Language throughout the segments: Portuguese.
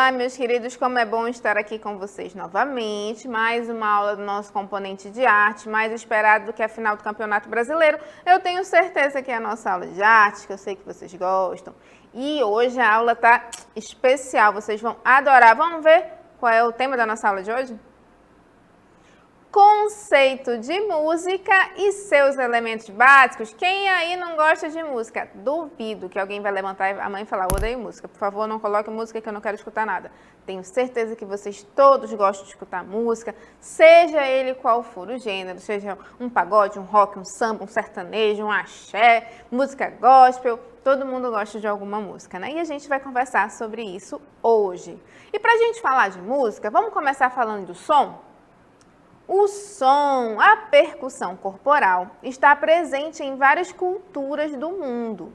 Olá, meus queridos, como é bom estar aqui com vocês novamente. Mais uma aula do nosso componente de arte, mais esperado do que a final do Campeonato Brasileiro. Eu tenho certeza que é a nossa aula de arte, que eu sei que vocês gostam. E hoje a aula tá especial, vocês vão adorar. Vamos ver qual é o tema da nossa aula de hoje? Conceito de música e seus elementos básicos. Quem aí não gosta de música? Duvido que alguém vai levantar a mão e falar: odeio música, por favor, não coloque música que eu não quero escutar nada. Tenho certeza que vocês todos gostam de escutar música, seja ele qual for o gênero, seja um pagode, um rock, um samba, um sertanejo, um axé, música gospel, todo mundo gosta de alguma música, né? E a gente vai conversar sobre isso hoje. E pra gente falar de música, vamos começar falando do som? O som, a percussão corporal, está presente em várias culturas do mundo,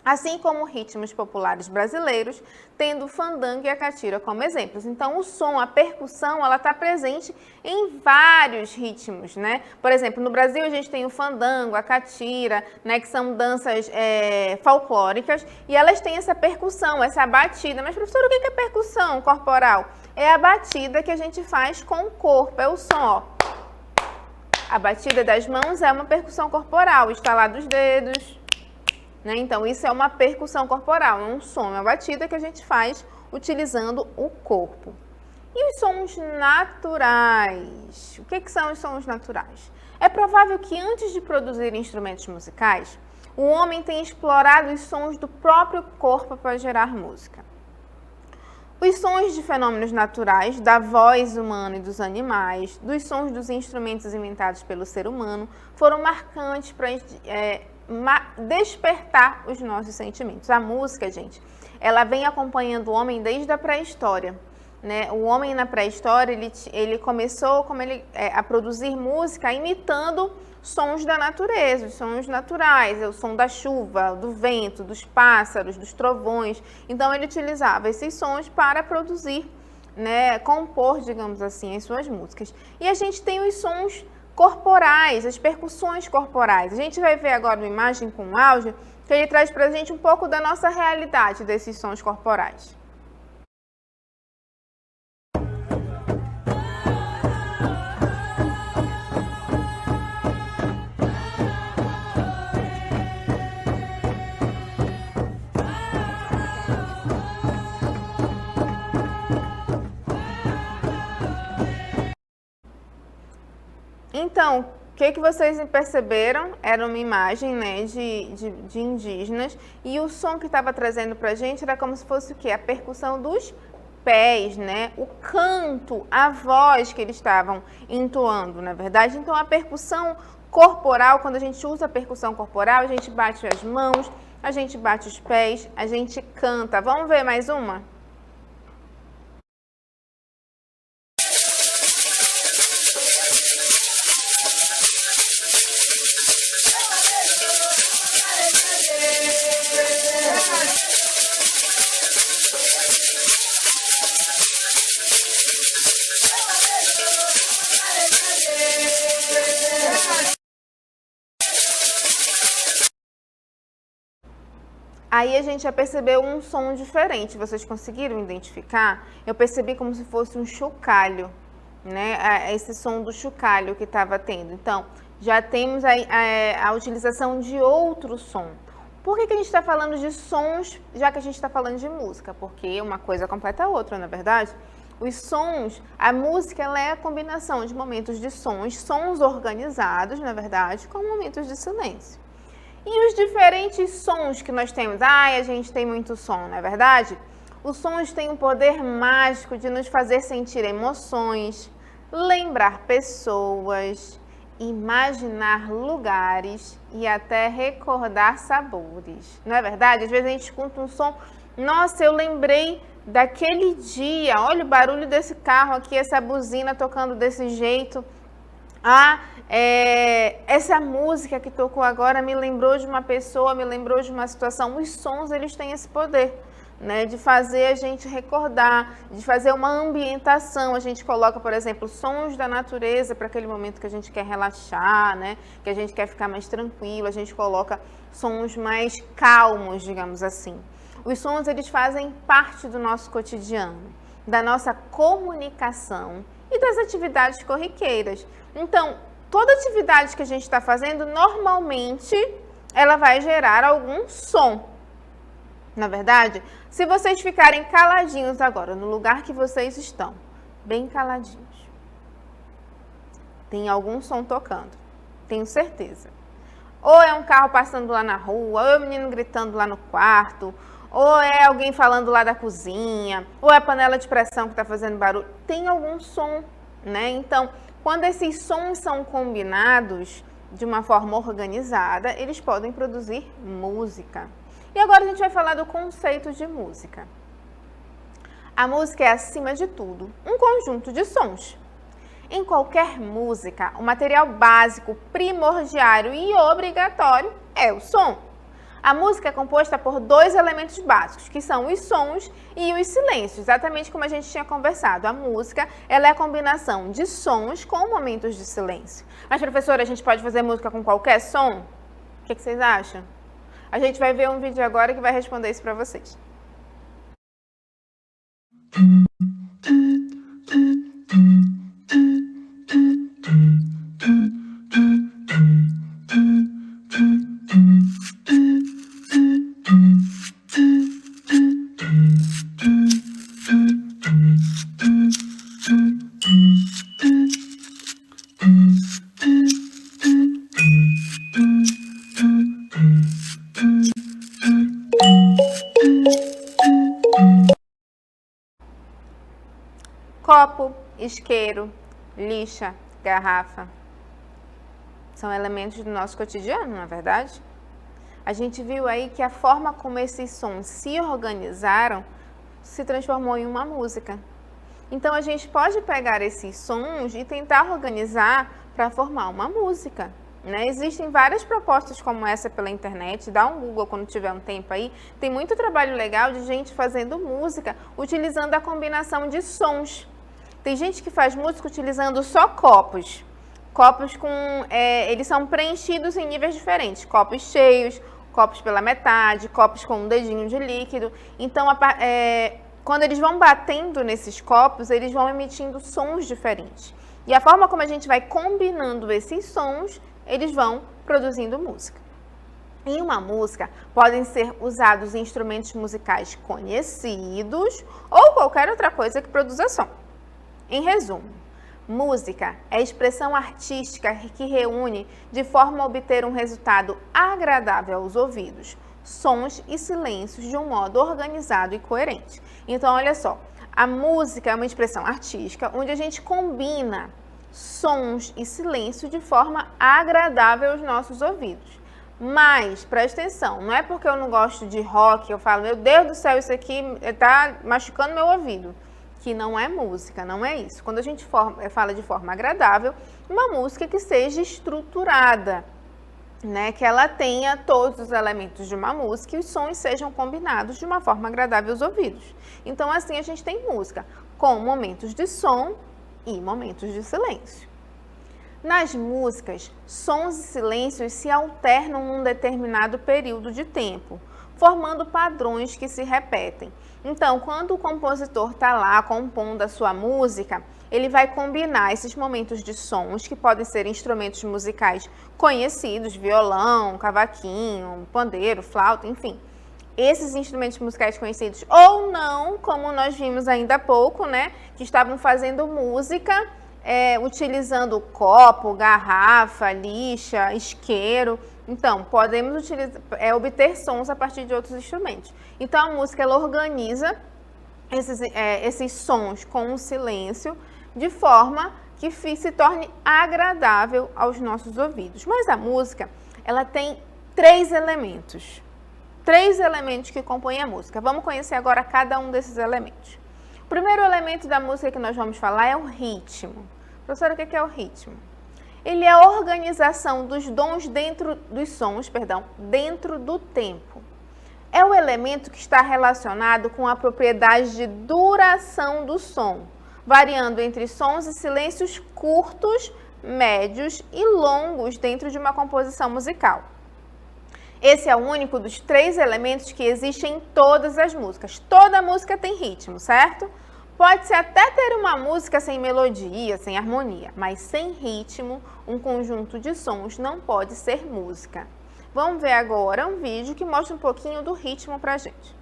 assim como ritmos populares brasileiros, tendo o fandango e a catira como exemplos. Então, o som, a percussão, ela está presente em vários ritmos, né? Por exemplo, no Brasil a gente tem o fandango, a catira, né, que são danças folclóricas, e elas têm essa percussão, essa batida. Mas, professor, o que é percussão corporal? É a batida que a gente faz com o corpo, é o som, ó. A batida das mãos é uma percussão corporal, estalar dos dedos, né? Então, isso é uma percussão corporal, é um som, é uma batida que a gente faz utilizando o corpo. E os sons naturais? O que são os sons naturais? É provável que antes de produzir instrumentos musicais, o homem tenha explorado os sons do próprio corpo para gerar música. Os sons de fenômenos naturais, da voz humana e dos animais, dos sons dos instrumentos inventados pelo ser humano, foram marcantes para despertar os nossos sentimentos. A música, gente, ela vem acompanhando o homem desde a pré-história, né? O homem na pré-história, ele começou a produzir música imitando sons da natureza, os sons naturais, o som da chuva, do vento, dos pássaros, dos trovões. Então, ele utilizava esses sons para produzir, né, compor, digamos assim, as suas músicas. E a gente tem os sons corporais, as percussões corporais. A gente vai ver agora uma imagem com um áudio que ele traz para a gente um pouco da nossa realidade desses sons corporais. Então, o que vocês perceberam? Era uma imagem, né, de indígenas, e o som que estava trazendo para a gente era como se fosse o quê? A percussão dos pés, né? O canto, a voz que eles estavam entoando, na verdade. Então, a percussão corporal, quando a gente usa a percussão corporal, a gente bate as mãos, a gente bate os pés, a gente canta. Vamos ver mais uma? Aí a gente já percebeu um som diferente, vocês conseguiram identificar? Eu percebi como se fosse um chocalho, né? Esse som do chocalho que estava tendo. Então, já temos a utilização de outro som. Por que a gente está falando de sons, já que a gente está falando de música? Porque uma coisa completa a outra, na verdade. Os sons, a música, ela é a combinação de momentos de sons organizados, na verdade, com momentos de silêncio. E os diferentes sons que nós temos? A gente tem muito som, não é verdade? Os sons têm um poder mágico de nos fazer sentir emoções, lembrar pessoas, imaginar lugares e até recordar sabores. Não é verdade? Às vezes a gente escuta um som, nossa, eu lembrei daquele dia, olha o barulho desse carro aqui, essa buzina tocando desse jeito. Essa música que tocou agora me lembrou de uma pessoa, me lembrou de uma situação. Os sons, eles têm esse poder, né, de fazer a gente recordar, de fazer uma ambientação. A gente coloca, por exemplo, sons da natureza para aquele momento que a gente quer relaxar, né, que a gente quer ficar mais tranquilo. A gente coloca sons mais calmos, digamos assim. Os sons, eles fazem parte do nosso cotidiano, da nossa comunicação e das atividades corriqueiras. Então, toda atividade que a gente está fazendo, normalmente, ela vai gerar algum som. Na verdade, se vocês ficarem caladinhos agora, no lugar que vocês estão, bem caladinhos, tem algum som tocando, tenho certeza. Ou é um carro passando lá na rua, ou é o menino gritando lá no quarto, ou é alguém falando lá da cozinha, ou é a panela de pressão que está fazendo barulho. Tem algum som, né? Então, quando esses sons são combinados de uma forma organizada, eles podem produzir música. E agora a gente vai falar do conceito de música. A música é, acima de tudo, um conjunto de sons. Em qualquer música, o material básico, primordiário e obrigatório é o som. A música é composta por dois elementos básicos, que são os sons e os silêncios, exatamente como a gente tinha conversado. A música, ela é a combinação de sons com momentos de silêncio. Mas, professora, a gente pode fazer música com qualquer som? O que vocês acham? A gente vai ver um vídeo agora que vai responder isso para vocês. Copo, isqueiro, lixa, garrafa. São elementos do nosso cotidiano, não é verdade? A gente viu aí que a forma como esses sons se organizaram se transformou em uma música. Então, a gente pode pegar esses sons e tentar organizar para formar uma música, né? Existem várias propostas como essa pela internet, dá um Google quando tiver um tempo aí. Tem muito trabalho legal de gente fazendo música utilizando a combinação de sons. Tem gente que faz música utilizando só copos. Copos com, eles são preenchidos em níveis diferentes. Copos cheios, copos pela metade, copos com um dedinho de líquido. Então, quando eles vão batendo nesses copos, eles vão emitindo sons diferentes. E a forma como a gente vai combinando esses sons, eles vão produzindo música. Em uma música, podem ser usados instrumentos musicais conhecidos ou qualquer outra coisa que produza som. Em resumo, música é a expressão artística que reúne, de forma a obter um resultado agradável aos ouvidos, sons e silêncios de um modo organizado e coerente. Então, olha só, a música é uma expressão artística onde a gente combina sons e silêncios de forma agradável aos nossos ouvidos. Mas, presta atenção, não é porque eu não gosto de rock, eu falo, meu Deus do céu, isso aqui está machucando meu ouvido. Que não é música, não é isso. Quando a gente fala de forma agradável, uma música que seja estruturada, né? Que ela tenha todos os elementos de uma música e os sons sejam combinados de uma forma agradável aos ouvidos. Então, assim, a gente tem música com momentos de som e momentos de silêncio. Nas músicas, sons e silêncios se alternam num determinado período de tempo, formando padrões que se repetem. Então, quando o compositor está lá compondo a sua música, ele vai combinar esses momentos de sons, que podem ser instrumentos musicais conhecidos, violão, cavaquinho, pandeiro, flauta, enfim. Esses instrumentos musicais conhecidos ou não, como nós vimos ainda há pouco, né, que estavam fazendo música utilizando copo, garrafa, lixa, isqueiro. Então, podemos obter sons a partir de outros instrumentos. Então, a música ela organiza esses sons com o silêncio de forma que se torne agradável aos nossos ouvidos. Mas a música, ela tem três elementos que compõem a música. Vamos conhecer agora cada um desses elementos. O primeiro elemento da música que nós vamos falar é o ritmo. Professora, o que é o ritmo? Ele é a organização dos sons dentro do tempo. É o elemento que está relacionado com a propriedade de duração do som, variando entre sons e silêncios curtos, médios e longos dentro de uma composição musical. Esse é o único dos 3 elementos que existem em todas as músicas. Toda música tem ritmo, certo? Pode-se até ter uma música sem melodia, sem harmonia, mas sem ritmo, um conjunto de sons não pode ser música. Vamos ver agora um vídeo que mostra um pouquinho do ritmo pra gente.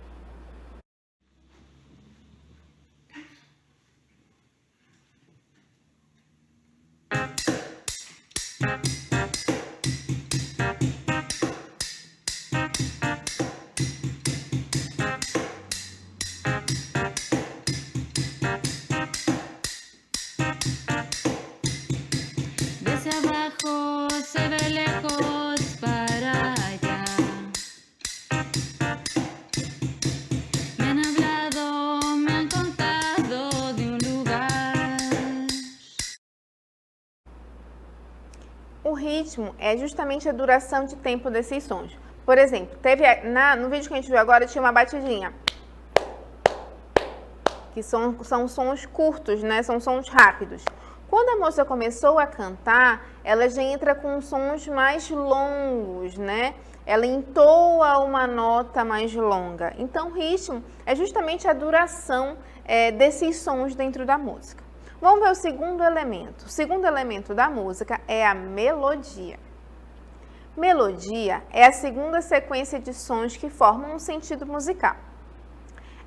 Desde abajo se ve lejos para allá. Me han hablado, me han contado de un lugar. O ritmo é justamente a duração de tempo desses sons. Por exemplo, no vídeo que a gente viu agora tinha uma batidinha, que são sons curtos, né? São sons rápidos. Quando a moça começou a cantar, ela já entra com sons mais longos, né? Ela entoa uma nota mais longa. Então, o ritmo é justamente a duração desses sons dentro da música. Vamos ver o segundo elemento. O segundo elemento da música é a melodia. Melodia é a segunda sequência de sons que formam um sentido musical.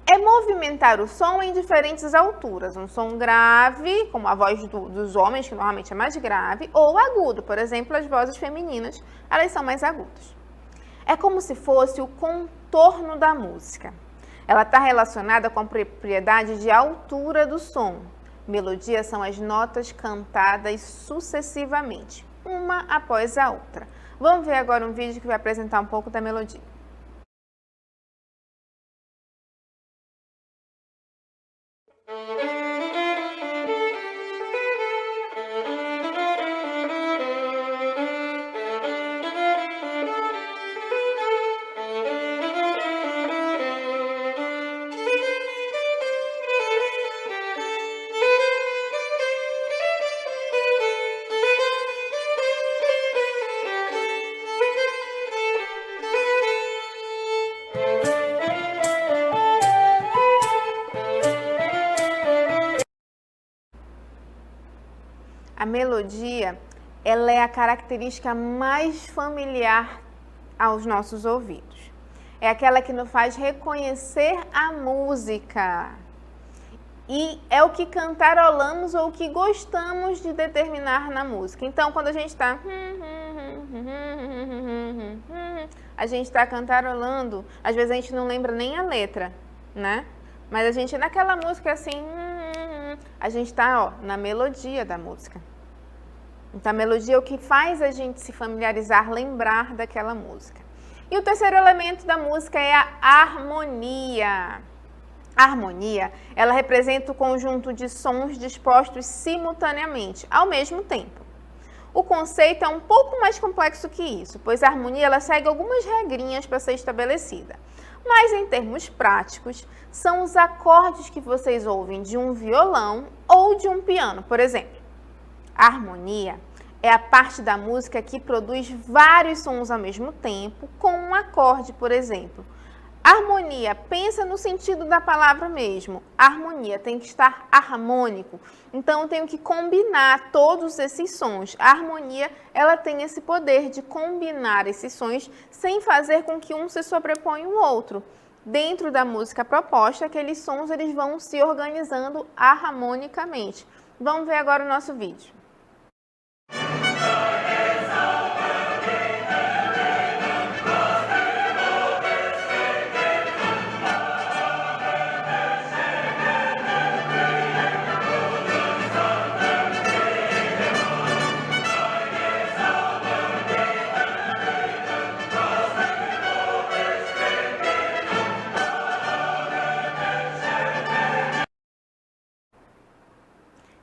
É movimentar o som em diferentes alturas, um som grave, como a voz dos homens, que normalmente é mais grave, ou agudo, por exemplo, as vozes femininas, elas são mais agudas. É como se fosse o contorno da música. Ela está relacionada com a propriedade de altura do som. Melodias são as notas cantadas sucessivamente, uma após a outra. Vamos ver agora um vídeo que vai apresentar um pouco da melodia. A melodia, ela é a característica mais familiar aos nossos ouvidos. É aquela que nos faz reconhecer a música. E é o que cantarolamos ou o que gostamos de determinar na música. Então, quando a gente está cantarolando, às vezes a gente não lembra nem a letra, né? Mas a gente, naquela música assim, a gente está na melodia da música. Então, a melodia é o que faz a gente se familiarizar, lembrar daquela música. E o terceiro elemento da música é a harmonia. A harmonia, ela representa o conjunto de sons dispostos simultaneamente, ao mesmo tempo. O conceito é um pouco mais complexo que isso, pois a harmonia ela segue algumas regrinhas para ser estabelecida. Mas, em termos práticos, são os acordes que vocês ouvem de um violão ou de um piano, por exemplo. A harmonia é a parte da música que produz vários sons ao mesmo tempo, com um acorde, por exemplo. Harmonia, pensa no sentido da palavra mesmo. A harmonia tem que estar harmônico. Então, eu tenho que combinar todos esses sons. A harmonia, ela tem esse poder de combinar esses sons sem fazer com que um se sobreponha o outro. Dentro da música proposta, aqueles sons eles vão se organizando harmonicamente. Vamos ver agora o nosso vídeo.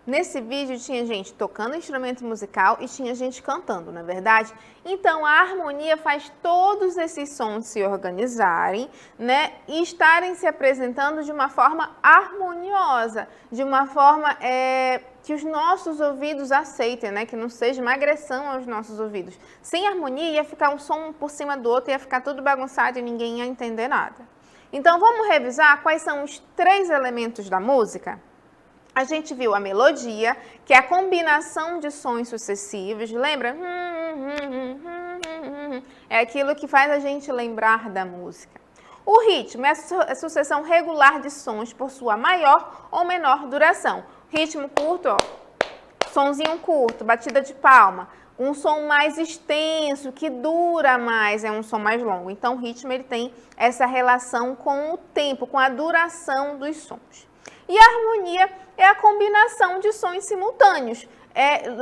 Nesse vídeo tinha gente tocando instrumento musical e tinha gente cantando, não é verdade? Então a harmonia faz todos esses sons se organizarem, né, e estarem se apresentando de uma forma harmoniosa, de uma forma que os nossos ouvidos aceitem, né, que não seja uma agressão aos nossos ouvidos. Sem harmonia ia ficar um som por cima do outro, ia ficar tudo bagunçado e ninguém ia entender nada. Então vamos revisar quais são os 3 elementos da música? A gente viu a melodia, que é a combinação de sons sucessivos, lembra? É aquilo que faz a gente lembrar da música. O ritmo é a sucessão regular de sons por sua maior ou menor duração. Ritmo curto, ó, sonzinho curto, batida de palma. Um som mais extenso, que dura mais, é um som mais longo. Então o ritmo ele tem essa relação com o tempo, com a duração dos sons. E a harmonia é a combinação de sons simultâneos.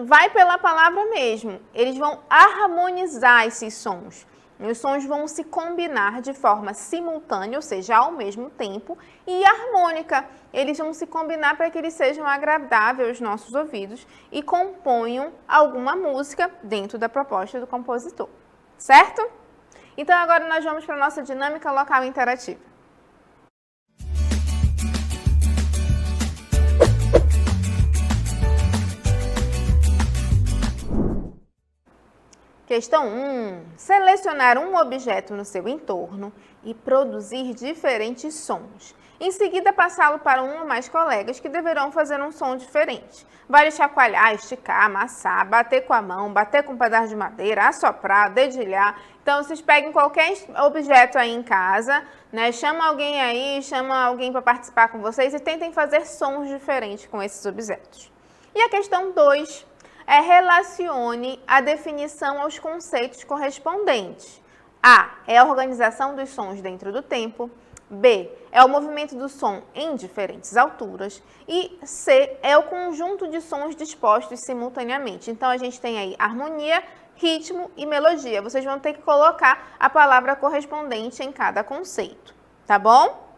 Vai pela palavra mesmo. Eles vão harmonizar esses sons. Os sons vão se combinar de forma simultânea, ou seja, ao mesmo tempo, e harmônica. Eles vão se combinar para que eles sejam agradáveis aos nossos ouvidos e componham alguma música dentro da proposta do compositor. Certo? Então agora nós vamos para a nossa dinâmica local interativa. Questão 1. Selecionar um objeto no seu entorno e produzir diferentes sons. Em seguida, passá-lo para um ou mais colegas que deverão fazer um som diferente. Vale chacoalhar, esticar, amassar, bater com a mão, bater com um pedaço de madeira, assoprar, dedilhar. Então, vocês peguem qualquer objeto aí em casa, né? Chama alguém aí, chama alguém para participar com vocês e tentem fazer sons diferentes com esses objetos. E a questão 2. Relacione a definição aos conceitos correspondentes. A. É a organização dos sons dentro do tempo. B. É o movimento do som em diferentes alturas. E C. É o conjunto de sons dispostos simultaneamente. Então, a gente tem aí harmonia, ritmo e melodia. Vocês vão ter que colocar a palavra correspondente em cada conceito, tá bom?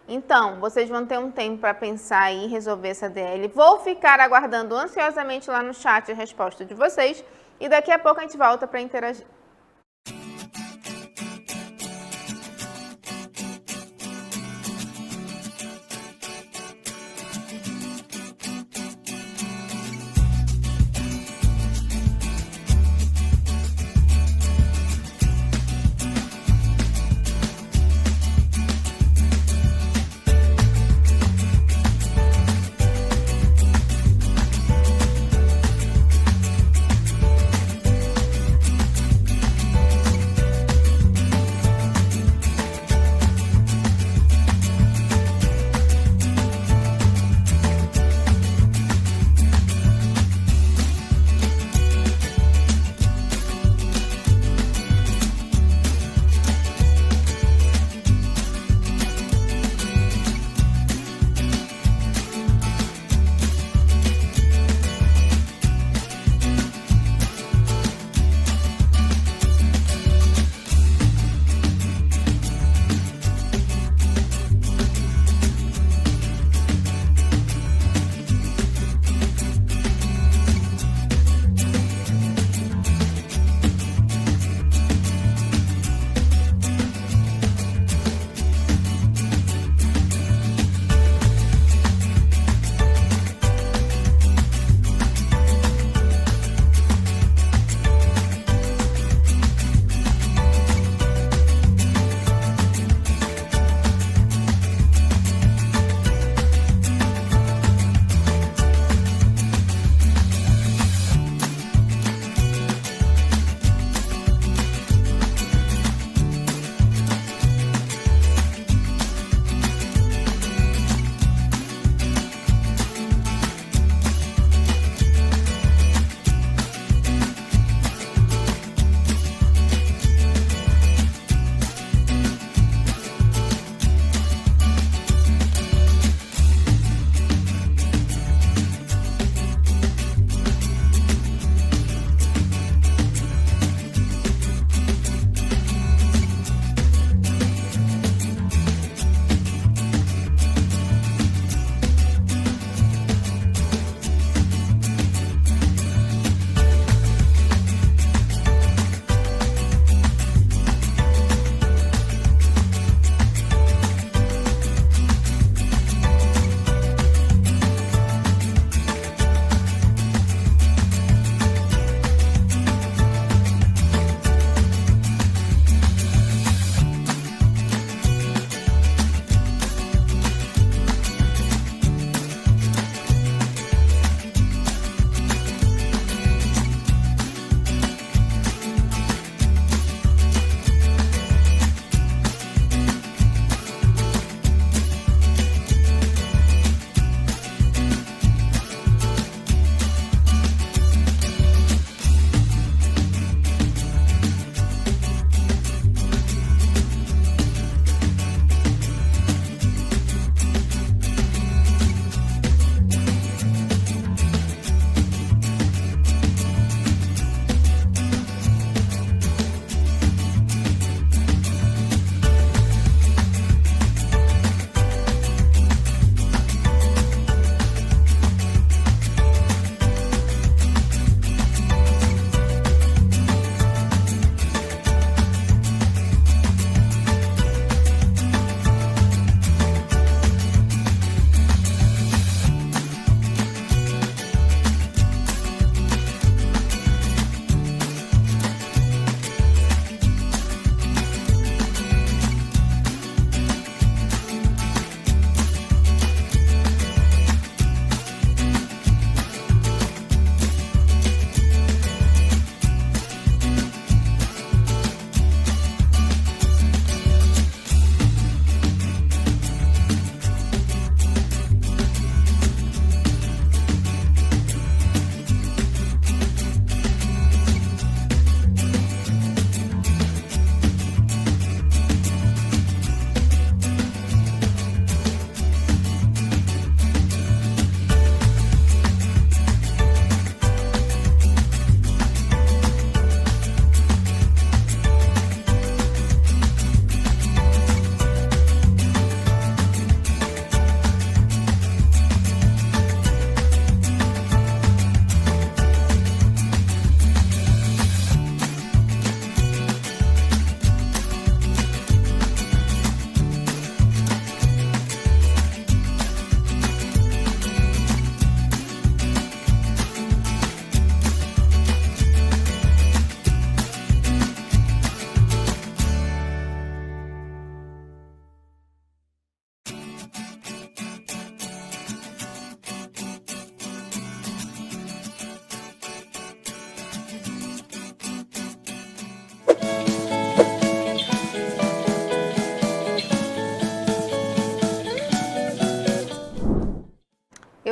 Então, vocês vão ter um tempo para pensar e resolver essa DL. Vou ficar aguardando ansiosamente lá no chat a resposta de vocês e daqui a pouco a gente volta para interagir.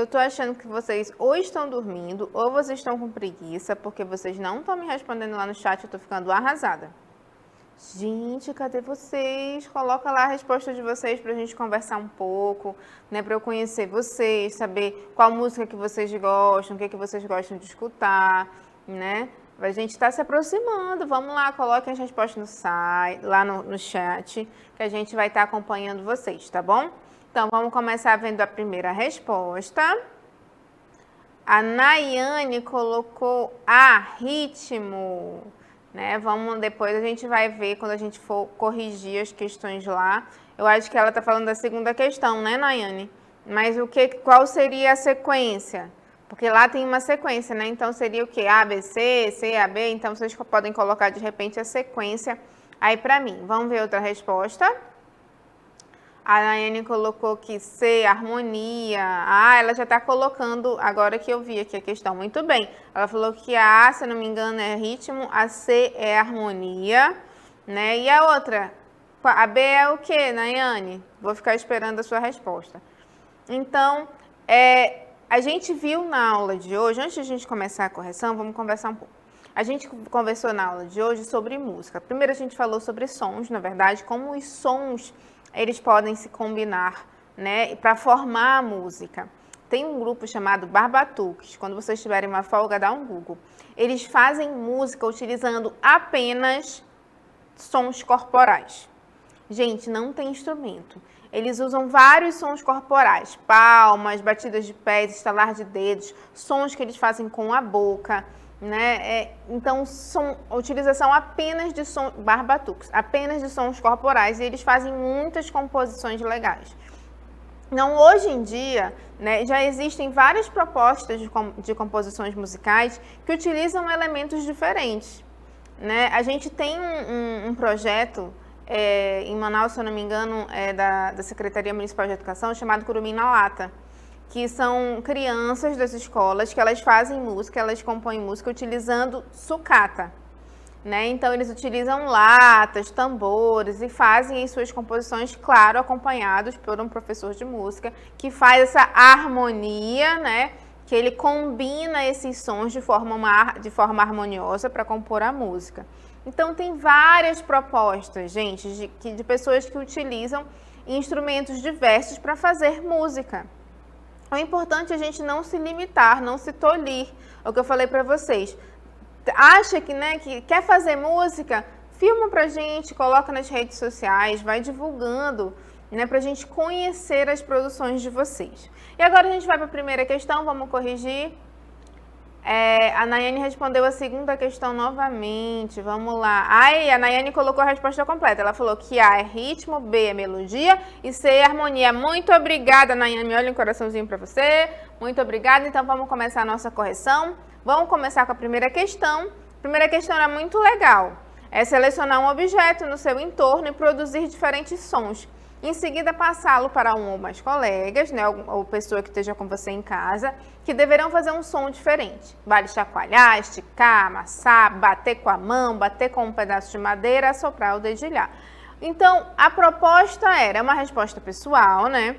tô achando que vocês ou estão dormindo ou vocês estão com preguiça, porque vocês não estão me respondendo lá no chat, eu tô ficando arrasada. Gente, cadê vocês? Coloca lá a resposta de vocês pra gente conversar um pouco, né? Pra eu conhecer vocês, saber qual música que vocês gostam, o que vocês gostam de escutar, né? A gente está se aproximando. Vamos lá, coloquem as respostas no site, lá no chat, que a gente vai estar acompanhando vocês, tá bom? Então, vamos começar vendo a primeira resposta. A Nayane colocou ritmo. Né? Depois a gente vai ver quando a gente for corrigir as questões lá. Eu acho que ela está falando da segunda questão, né, Nayane? Mas qual seria a sequência? Porque lá tem uma sequência, né? Então seria o quê? A, B, C, C, A, B. Então vocês podem colocar de repente a sequência aí para mim. Vamos ver outra resposta. A Nayane colocou que C, harmonia. Ela já está colocando, agora que eu vi aqui a questão. Muito bem. Ela falou que a A, se não me engano, é ritmo, a C é harmonia, né? E a outra? A B é o quê, Nayane? Vou ficar esperando a sua resposta. Então, a gente viu na aula de hoje, antes de a gente começar a correção, vamos conversar um pouco. A gente conversou na aula de hoje sobre música. Primeiro a gente falou sobre sons, na verdade, como os sons eles podem se combinar, né, para formar a música. Tem um grupo chamado Barbatuques, quando vocês tiverem uma folga, dá um Google. Eles fazem música utilizando apenas sons corporais. Gente, não tem instrumento. Eles usam vários sons corporais, palmas, batidas de pés, estalar de dedos, sons que eles fazem com a boca, né? Então, a utilização apenas de sons, barbatuques, apenas de sons corporais, e eles fazem muitas composições legais. Então, hoje em dia, né, já existem várias propostas de composições musicais que utilizam elementos diferentes, né? A gente tem um projeto em Manaus, se eu não me engano, da Secretaria Municipal de Educação, chamado Curumim na Lata, que são crianças das escolas que elas fazem música, elas compõem música utilizando sucata, né? Então, eles utilizam latas, tambores e fazem as suas composições, claro, acompanhados por um professor de música que faz essa harmonia, né? Que ele combina esses sons de forma harmoniosa para compor a música. Então, tem várias propostas, gente, de pessoas que utilizam instrumentos diversos para fazer música. O importante é a gente não se limitar, não se tolir. É o que eu falei para vocês. Acha que, né, que quer fazer música? Filma pra gente, coloca nas redes sociais, vai divulgando, né, pra gente conhecer as produções de vocês. E agora a gente vai para a primeira questão, vamos corrigir. A Nayane respondeu a segunda questão novamente, vamos lá. A Nayane colocou a resposta completa, ela falou que A é ritmo, B é melodia e C é harmonia. Muito obrigada, Nayane, olha um coraçãozinho para você, muito obrigada. Então vamos começar a nossa correção, vamos começar com a primeira questão. A primeira questão era muito legal, é selecionar um objeto no seu entorno e produzir diferentes sons. Em seguida, passá-lo para um ou mais colegas, né, ou pessoa que esteja com você em casa, que deverão fazer um som diferente. Vale chacoalhar, esticar, amassar, bater com a mão, bater com um pedaço de madeira, assoprar ou dedilhar. Então, a proposta era uma resposta pessoal, né?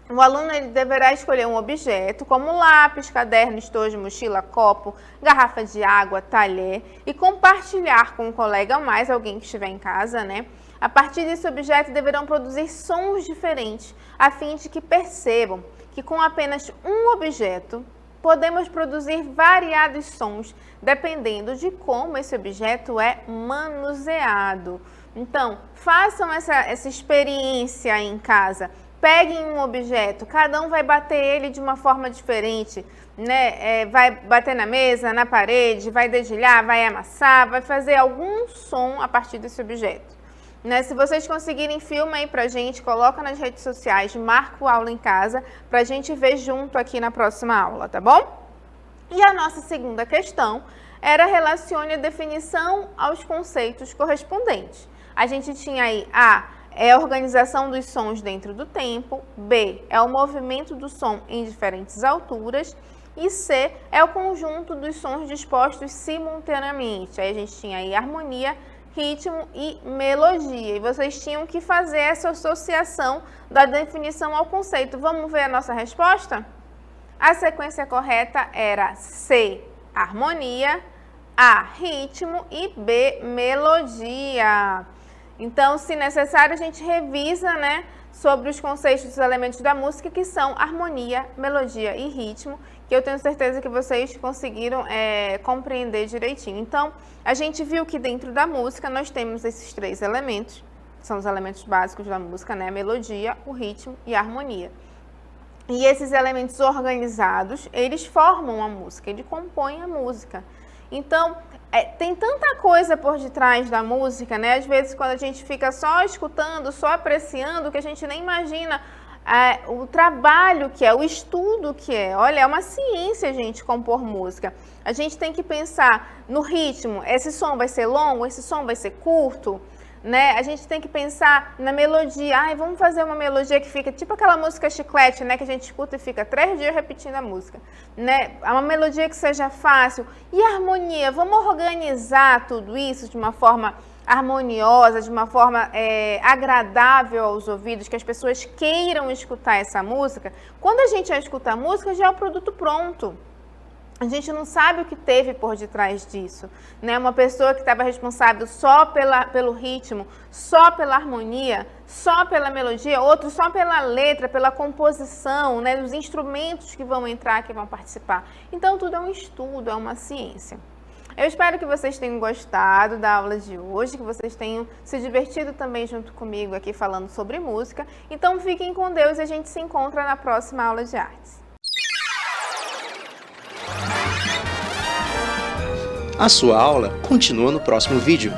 O aluno ele deverá escolher um objeto, como lápis, caderno, estojo, mochila, copo, garrafa de água, talher, e compartilhar com um colega ou mais alguém que estiver em casa, né? A partir desse objeto, deverão produzir sons diferentes, a fim de que percebam que com apenas um objeto, podemos produzir variados sons, dependendo de como esse objeto é manuseado. Então, façam essa experiência aí em casa. Peguem um objeto, cada um vai bater ele de uma forma diferente, né? Vai bater na mesa, na parede, vai dedilhar, vai amassar, vai fazer algum som a partir desse objeto. Né? Se vocês conseguirem, filma aí pra gente, coloca nas redes sociais, marca o aula em casa pra gente ver junto aqui na próxima aula, tá bom? E a nossa segunda questão era relacione a definição aos conceitos correspondentes. A gente tinha aí A, é a organização dos sons dentro do tempo, B, é o movimento do som em diferentes alturas e C, é o conjunto dos sons dispostos simultaneamente. Aí a gente tinha aí harmonia, ritmo e melodia. E vocês tinham que fazer essa associação da definição ao conceito. Vamos ver a nossa resposta? A sequência correta era C, harmonia, A, ritmo e B, melodia. Então, se necessário, a gente revisa, né, sobre os conceitos dos elementos da música, que são harmonia, melodia e ritmo, que eu tenho certeza que vocês conseguiram compreender direitinho. Então, a gente viu que dentro da música nós temos esses 3 elementos, que são os elementos básicos da música, né, a melodia, o ritmo e a harmonia. E esses elementos organizados, eles formam a música, eles compõem a música. Então, tem tanta coisa por detrás da música, né? Às vezes, quando a gente fica só escutando, só apreciando, que a gente nem imagina o trabalho que é, o estudo que é. Olha, é uma ciência, gente, compor música. A gente tem que pensar no ritmo. Esse som vai ser longo? Esse som vai ser curto? Né? A gente tem que pensar na melodia. Ai, vamos fazer uma melodia que fica tipo aquela música chiclete, né? Que a gente escuta e fica 3 dias repetindo a música, né? Uma melodia que seja fácil. E a harmonia, vamos organizar tudo isso de uma forma harmoniosa, de uma forma agradável aos ouvidos, que as pessoas queiram escutar essa música. Quando a gente já escuta a música, já é o produto pronto. A gente não sabe o que teve por detrás disso, né? Uma pessoa que estava responsável só pelo ritmo, só pela harmonia, só pela melodia, outro só pela letra, pela composição, né? Os instrumentos que vão entrar, que vão participar. Então, tudo é um estudo, é uma ciência. Eu espero que vocês tenham gostado da aula de hoje, que vocês tenham se divertido também junto comigo aqui falando sobre música. Então, fiquem com Deus e a gente se encontra na próxima aula de artes. A sua aula continua no próximo vídeo.